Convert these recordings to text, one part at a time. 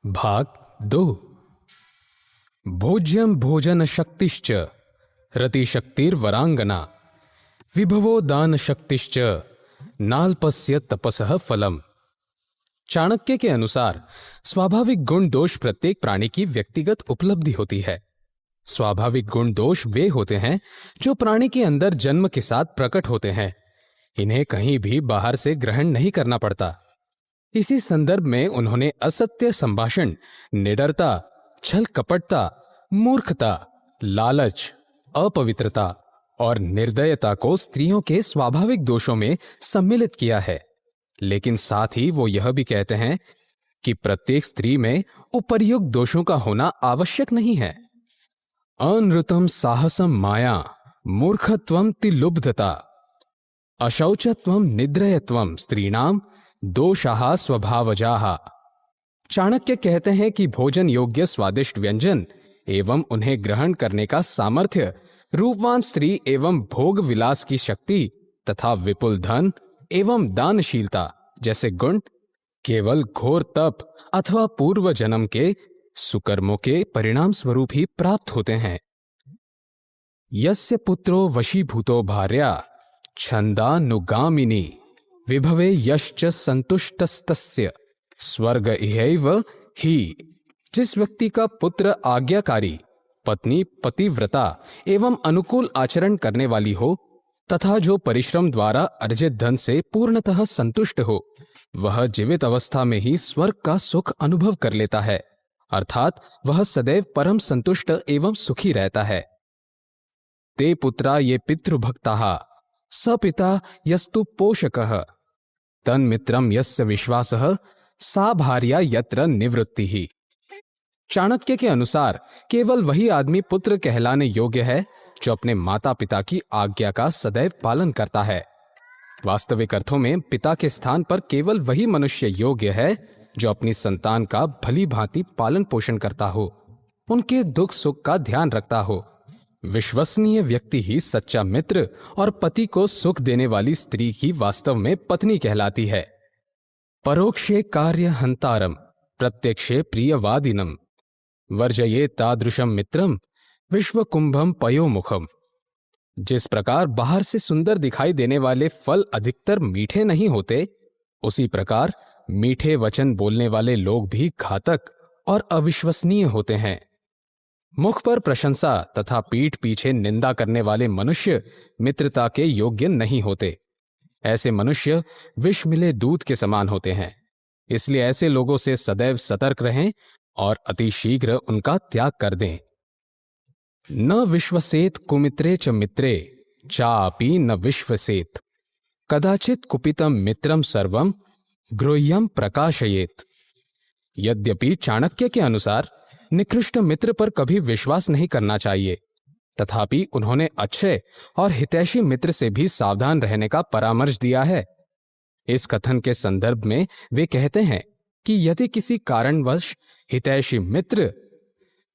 भाग 2। भोज्यं भोजन शक्तिश्च रतिशक्तिर्वरांगना विभवो दान शक्तिश्च नाल्पस्य तपसः फलम। चाणक्य के अनुसार स्वाभाविक गुण दोष प्रत्येक प्राणी की व्यक्तिगत उपलब्धि होती है। स्वाभाविक गुण दोष वे होते हैं जो प्राणी के अंदर जन्म के साथ प्रकट होते हैं। इन्हें कहीं भी बाहर से ग्रहण नहीं करना पड़ता। इसी संदर्भ में उन्होंने असत्य संभाषण, निडरता, छल कपटता, मूर्खता, लालच, अपवित्रता और निर्दयता को स्त्रियों के स्वाभाविक दोषों में सम्मिलित किया है। लेकिन साथ ही वो यह भी कहते हैं कि प्रत्येक स्त्री में उपर्युक्त दोषों का होना आवश्यक नहीं है। अनृतम साहसम माया मूर्खत्वम तिलुब्धता अशौचत्वम निद्रयत्वम स्त्रीणाम दोषाः स्वभावजाः। चाणक्य कहते हैं कि भोजन योग्य स्वादिष्ट व्यंजन एवं उन्हें ग्रहण करने का सामर्थ्य, रूपवान स्त्री एवं भोग विलास की शक्ति तथा विपुल धन एवं दानशीलता जैसे गुण केवल घोर तप अथवा पूर्व जन्म के सुकर्मों के परिणाम स्वरूप ही प्राप्त होते हैं। यस्य पुत्रो वशीभूतो भार्या छंदानुगामिनी विभवे यश्च संतुष्टस्तस्य स्वर्ग इहैव ही। जिस व्यक्ति का पुत्र आज्ञाकारी, पत्नी पतिव्रता एवं अनुकूल आचरण करने वाली हो तथा जो परिश्रम द्वारा अर्जित धन से पूर्णतः संतुष्ट हो, वह जीवित अवस्था में ही स्वर्ग का सुख अनुभव कर लेता है, अर्थात वह सदैव परम संतुष्ट एवं सुखी रहता है। ते पुत्रा ये पितृभक्ताः स पिता यस्तु पोषकः तन्मित्रम यस्य विश्वासः सा भार्या यत्र निवृत्तिः। चाणक्य के अनुसार केवल वही आदमी पुत्र कहलाने योग्य है जो अपने माता पिता की आज्ञा का सदैव पालन करता है। वास्तविक अर्थों में पिता के स्थान पर केवल वही मनुष्य योग्य है जो अपनी संतान का भली भांति पालन पोषण करता हो, उनके दुख सुख का ध्यान रखता हो। विश्वसनीय व्यक्ति ही सच्चा मित्र और पति को सुख देने वाली स्त्री की वास्तव में पत्नी कहलाती है। परोक्षे कार्य हंतारम प्रत्यक्षे प्रियवादिनम वर्जये तादृशम मित्रम विश्वकुंभम पयोमुखम। जिस प्रकार बाहर से सुंदर दिखाई देने वाले फल अधिकतर मीठे नहीं होते, उसी प्रकार मीठे वचन बोलने वाले लोग भी घातक और अविश्वसनीय होते हैं। मुख पर प्रशंसा तथा पीठ पीछे निंदा करने वाले मनुष्य मित्रता के योग्य नहीं होते। ऐसे मनुष्य विष मिले दूध के समान होते हैं। इसलिए ऐसे लोगों से सदैव सतर्क रहें और अति शीघ्र उनका त्याग कर दें। न विश्वसेत कुमित्रे च मित्रे चापि न विश्वसेत कदाचित कुपितम मित्रम सर्वम गृह्यम प्रकाशयेत। यद्यपि चाणक्य के अनुसार निकृष्ट मित्र पर कभी विश्वास नहीं करना चाहिए, तथापि उन्होंने अच्छे और हितैषी मित्र से भी सावधान रहने का परामर्श दिया है। इस कथन के संदर्भ में वे कहते हैं कि यदि किसी कारणवश हितैषी मित्र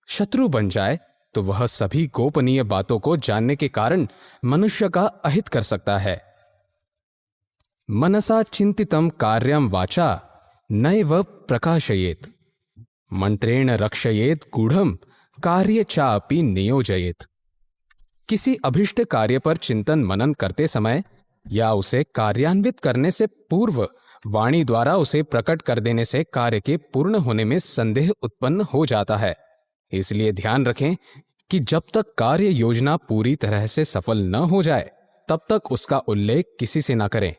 शत्रु बन जाए तो वह सभी गोपनीय बातों को जानने के कारण मनुष्य का अहित कर सकता है। मनसा चिंतितम कार्यम वाचा नैव प्रकाशयेत मंत्रेण रक्षयेत गूढ़म कार्य चापि नियोजयेत। किसी अभिष्ट कार्य पर चिंतन मनन करते समय या उसे कार्यान्वित करने से पूर्व वाणी द्वारा उसे प्रकट कर देने से कार्य के पूर्ण होने में संदेह उत्पन्न हो जाता है। इसलिए ध्यान रखें कि जब तक कार्य योजना पूरी तरह से सफल न हो जाए तब तक उसका उल्लेख किसी से न करें।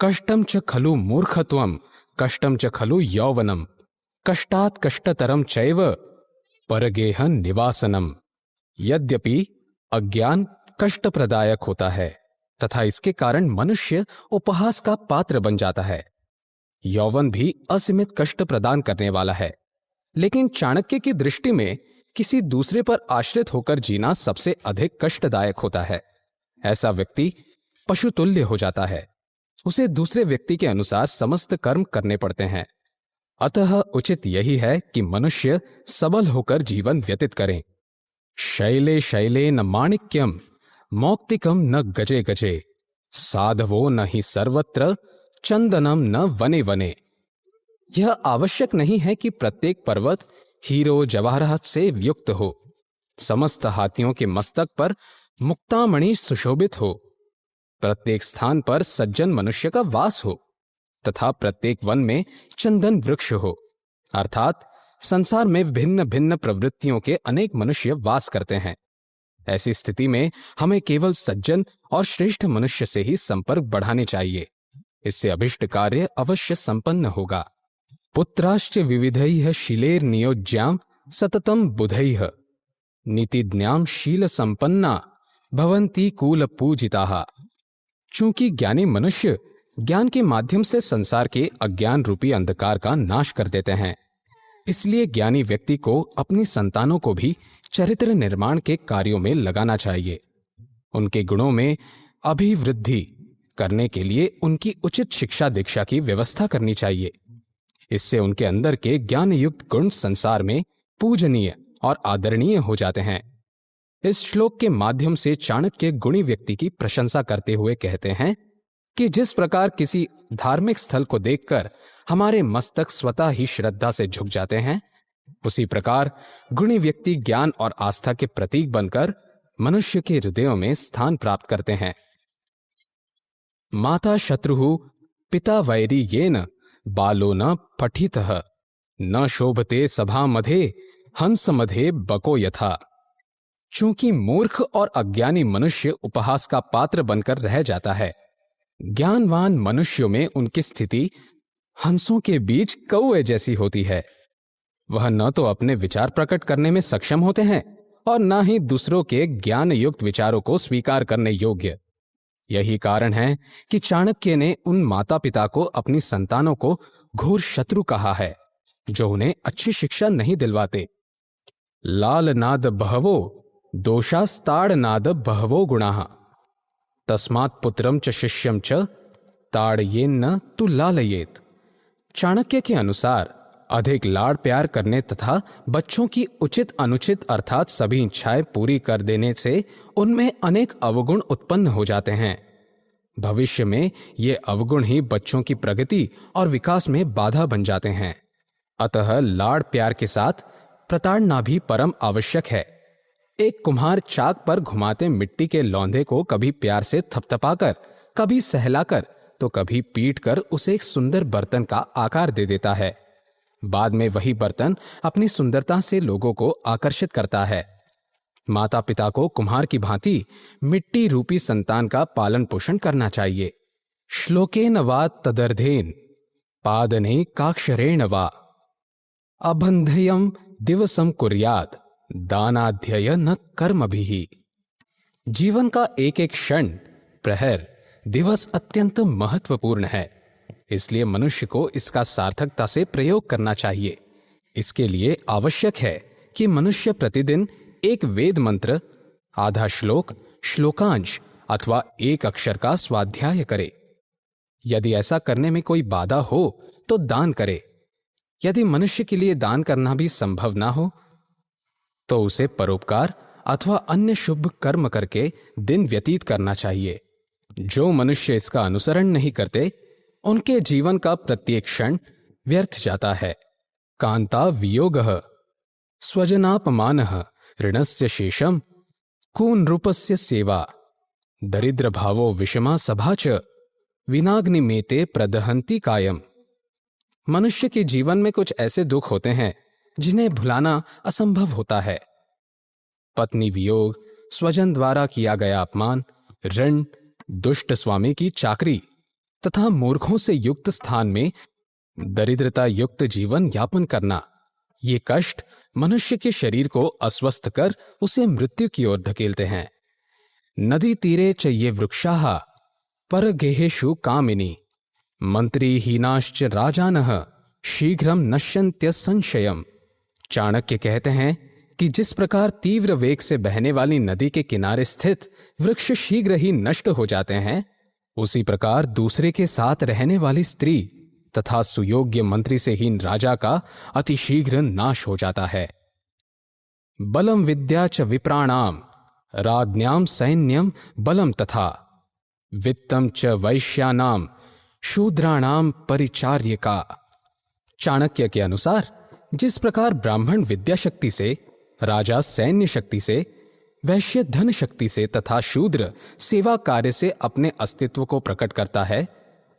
कष्टम च खलु मूर्खत्वम कष्टम च खलु यौवनम कष्टात् कष्टतरम चैव परगेह निवासनम। यद्यपि अज्ञान कष्टप्रदायक होता है तथा इसके कारण मनुष्य उपहास का पात्र बन जाता है। यौवन भी असीमित कष्ट प्रदान करने वाला है, लेकिन चाणक्य की दृष्टि में किसी दूसरे पर आश्रित होकर जीना सबसे अधिक कष्टदायक होता है। ऐसा व्यक्ति पशुतुल्य हो जाता है। उसे दूसरे व्यक्ति के अनुसार समस्त कर्म करने पड़ते हैं। अतः उचित यही है कि मनुष्य सबल होकर जीवन व्यतीत करें। शैले शैले न माणिक्यम मौक्तिकम न गजे गजे साधवो न ही सर्वत्र चंदनम न वने वने। यह आवश्यक नहीं है कि प्रत्येक पर्वत हीरो जवाहरात से युक्त हो, समस्त हाथियों के मस्तक पर मुक्तामणि सुशोभित हो, प्रत्येक स्थान पर सज्जन मनुष्य का वास हो तथा प्रत्येक वन में चंदन वृक्ष हो। अर्थात संसार में भिन्न भिन्न प्रवृत्तियों के अनेक मनुष्य वास करते हैं। ऐसी स्थिति में हमें केवल सज्जन और श्रेष्ठ मनुष्य से ही संपर्क बढ़ाने चाहिए। इससे अभिष्ट कार्य अवश्य संपन्न होगा। पुत्राश्च विविधैः शीलैर्नियोज्यां सततं बुधैः नीतिज्ञां शील संपन्ना भवन्ति कूल पूजिताः। चूंकि ज्ञानी मनुष्य ज्ञान के माध्यम से संसार के अज्ञान रूपी अंधकार का नाश कर देते हैं, इसलिए ज्ञानी व्यक्ति को अपनी संतानों को भी चरित्र निर्माण के कार्यों में लगाना चाहिए। उनके गुणों में अभिवृद्धि करने के लिए उनकी उचित शिक्षा दीक्षा की व्यवस्था करनी चाहिए। इससे उनके अंदर के ज्ञान युक्त गुण संसार में पूजनीय और आदरणीय हो जाते हैं। इस श्लोक के माध्यम से चाणक्य गुणी व्यक्ति की प्रशंसा करते हुए कहते हैं कि जिस प्रकार किसी धार्मिक स्थल को देखकर हमारे मस्तक स्वतः ही श्रद्धा से झुक जाते हैं, उसी प्रकार गुणी व्यक्ति ज्ञान और आस्था के प्रतीक बनकर मनुष्य के हृदयों में स्थान प्राप्त करते हैं। माता शत्रुः पिता वैरी येन बालो न पठितः न शोभते सभा मधे हंस मधे बको यथा। चूंकि मूर्ख और अज्ञानी मनुष्य उपहास का पात्र बनकर रह जाता है, ज्ञानवान मनुष्यों में उनकी स्थिति हंसों के बीच कौए जैसी होती है। वह न तो अपने विचार प्रकट करने में सक्षम होते हैं और न ही दूसरों के ज्ञान युक्त विचारों को स्वीकार करने योग्य। यही कारण है कि चाणक्य ने उन माता पिता को अपनी संतानों को घोर शत्रु कहा है जो उन्हें अच्छी शिक्षा नहीं दिलवाते। लाल नाद बहवो दोषास्ताड़ नाद बहवो गुणाः तस्मात् पुत्रम च शिष्यम च ताड़येन्न तु लालयेत। चाणक्य के अनुसार अधिक लाड़ प्यार करने तथा बच्चों की उचित अनुचित अर्थात सभी इच्छाएं पूरी कर देने से उनमें अनेक अवगुण उत्पन्न हो जाते हैं। भविष्य में ये अवगुण ही बच्चों की प्रगति और विकास में बाधा बन जाते हैं। अतः लाड़ प्यार के साथ प्रताड़ना भी परम आवश्यक है। एक कुम्हार चाक पर घुमाते मिट्टी के लौंधे को कभी प्यार से थपथपाकर, कभी सहलाकर तो कभी पीट कर उसे एक सुंदर बर्तन का आकार दे देता है। बाद में वही बर्तन अपनी सुंदरता से लोगों को आकर्षित करता है। माता पिता को कुम्हार की भांति मिट्टी रूपी संतान का पालन पोषण करना चाहिए। श्लोकेन वा तदर्धेन पादने काक्षरेण वा अबंधयम दिवसम कुर्यात् दानाध्यय न कर्मभिः। जीवन का एक एक क्षण, प्रहर, दिवस अत्यंत महत्वपूर्ण है, इसलिए मनुष्य को इसका सार्थकता से प्रयोग करना चाहिए। इसके लिए आवश्यक है कि मनुष्य प्रतिदिन एक वेद मंत्र, आधा श्लोक, श्लोकांश अथवा एक अक्षर का स्वाध्याय करे। यदि ऐसा करने में कोई बाधा हो तो दान करे। यदि मनुष्य के लिए दान करना भी संभव ना हो तो उसे परोपकार अथवा अन्य शुभ कर्म करके दिन व्यतीत करना चाहिए। जो मनुष्य इसका अनुसरण नहीं करते उनके जीवन का प्रत्येक क्षण व्यर्थ जाता है। कांता वियोगः स्वजनापमानः ऋणस्य शेषम कूनरूपस्य सेवा दरिद्र भावो विषमा सभा च विनाग्निमेते प्रदहन्ति कायम। मनुष्य के जीवन में कुछ ऐसे दुख होते हैं जिन्हें भुलाना असंभव होता है। पत्नी वियोग, स्वजन द्वारा किया गया अपमान, ऋण, दुष्ट स्वामी की चाकरी तथा मूर्खों से युक्त स्थान में दरिद्रता युक्त जीवन यापन करना, ये कष्ट मनुष्य के शरीर को अस्वस्थ कर उसे मृत्यु की ओर धकेलते हैं। नदी तीरे च ये वृक्षाः परगेहेषु कामिनी मंत्रीहीनाश्च राजानः शीघ्रम नश्यन्त्य संशयम्। चाणक्य कहते हैं कि जिस प्रकार तीव्र वेग से बहने वाली नदी के किनारे स्थित वृक्ष शीघ्र ही नष्ट हो जाते हैं, उसी प्रकार दूसरे के साथ रहने वाली स्त्री तथा सुयोग्य मंत्री से हीन राजा का अतिशीघ्र नाश हो जाता है। बलम विद्या च विप्राणाम राज्ञाम सैन्यम बलम तथा वित्तम च वैश्यानाम शूद्राणाम परिचार्यका। चाणक्य के अनुसार जिस प्रकार ब्राह्मण विद्या शक्ति से, राजा सैन्य शक्ति से, वैश्य धन शक्ति से तथा शूद्र सेवा कार्य से अपने अस्तित्व को प्रकट करता है,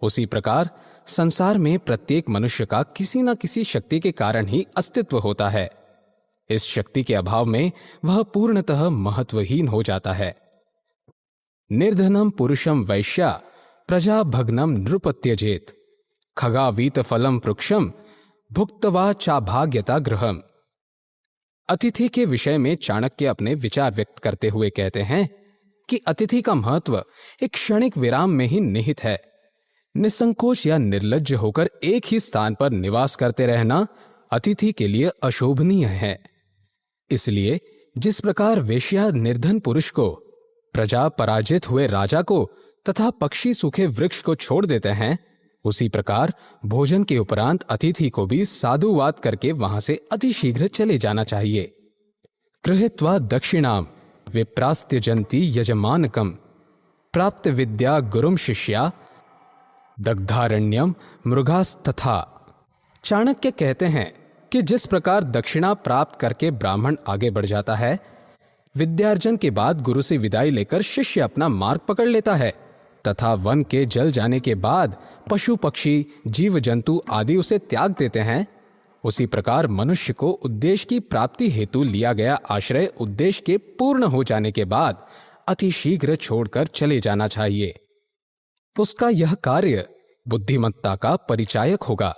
उसी प्रकार संसार में प्रत्येक मनुष्य का किसी न किसी शक्ति के कारण ही अस्तित्व होता है। इस शक्ति के अभाव में वह पूर्णतः महत्वहीन हो जाता है। निर्धनम पुरुषम वैश्या प्रजा भग्नम नृप त्यजेत खगावीत फलम वृक्षम भुक्तवा चाभाग्यता गृहम। अतिथि के विषय में चाणक्य अपने विचार व्यक्त करते हुए कहते हैं कि अतिथि का महत्व एक क्षणिक विराम में ही निहित है। निसंकोच या निर्लज्ज होकर एक ही स्थान पर निवास करते रहना अतिथि के लिए अशोभनीय है। इसलिए जिस प्रकार वेश्या निर्धन पुरुष को, प्रजा पराजित हुए राजा को तथा पक्षी सूखे वृक्ष को छोड़ देते हैं, उसी प्रकार भोजन के उपरांत अतिथि को भी साधुवाद करके वहां से अतिशीघ्र चले जाना चाहिए। गृहीत्वा दक्षिणाम विप्रास्त्यजन्ति यजमानकम प्राप्त विद्या गुरुम शिष्या दग्धारण्यम मृगास्तथा। चाणक्य कहते हैं कि जिस प्रकार दक्षिणा प्राप्त करके ब्राह्मण आगे बढ़ जाता है, विद्यार्जन के बाद गुरु से विदाई लेकर शिष्य अपना मार्ग पकड़ लेता है तथा वन के जल जाने के बाद पशु पक्षी जीव जंतु आदि उसे त्याग देते हैं, उसी प्रकार मनुष्य को उद्देश्य की प्राप्ति हेतु लिया गया आश्रय उद्देश्य के पूर्ण हो जाने के बाद अतिशीघ्र छोड़कर चले जाना चाहिए। उसका यह कार्य बुद्धिमत्ता का परिचायक होगा।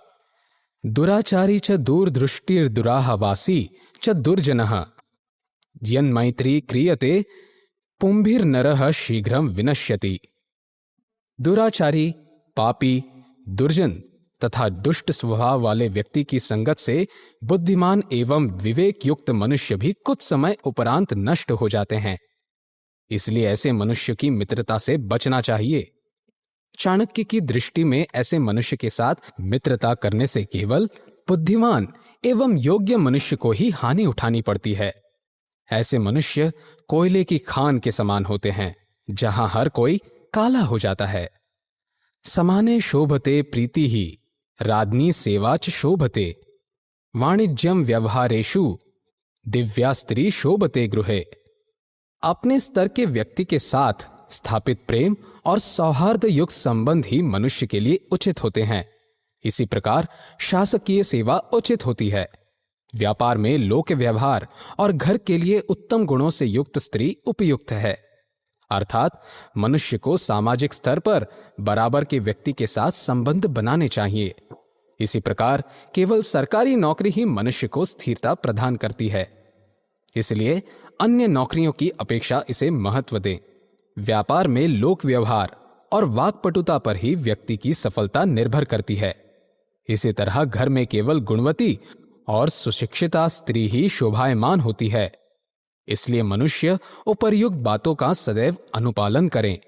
दुराचारी च दूरदृष्टिर्दुराहवासी च दुर्जनः यन्मैत्री क्रियते पुंभिर्नरः शीघ्रं विनश्यति। दुराचारी, पापी, दुर्जन तथा दुष्ट स्वभाव वाले व्यक्ति की संगत से बुद्धिमान एवं विवेक युक्त मनुष्य भी कुछ समय उपरांत नष्ट हो जाते हैं। इसलिए ऐसे मनुष्य की मित्रता से बचना चाहिए। चाणक्य की दृष्टि में ऐसे मनुष्य के साथ मित्रता करने से केवल बुद्धिमान एवं योग्य मनुष्य को ही हानि उठानी पड़ती है। ऐसे मनुष्य कोयले की खान के समान होते हैं, जहां हर कोई काला हो जाता है। समाने शोभते प्रीति ही राज्ञी सेवा च शोभते वाणिज्यम व्यवहारेषु दिव्या स्त्री शोभते गृहे। अपने स्तर के व्यक्ति के साथ स्थापित प्रेम और सौहार्द युक्त संबंध ही मनुष्य के लिए उचित होते हैं। इसी प्रकार शासकीय सेवा उचित होती है। व्यापार में लोक व्यवहार और घर के लिए उत्तम गुणों से युक्त स्त्री उपयुक्त है। अर्थात मनुष्य को सामाजिक स्तर पर बराबर के व्यक्ति के साथ संबंध बनाने चाहिए। इसी प्रकार केवल सरकारी नौकरी ही मनुष्य को स्थिरता प्रदान करती है। इसलिए अन्य नौकरियों की अपेक्षा इसे महत्व दें। व्यापार में लोक व्यवहार और वाक्पटुता पर ही व्यक्ति की सफलता निर्भर करती है। इसी तरह घर में केवल गुणवती और सुशिक्षिता स्त्री ही शोभायमान होती है। इसलिए मनुष्य उपर्युक्त बातों का सदैव अनुपालन करें।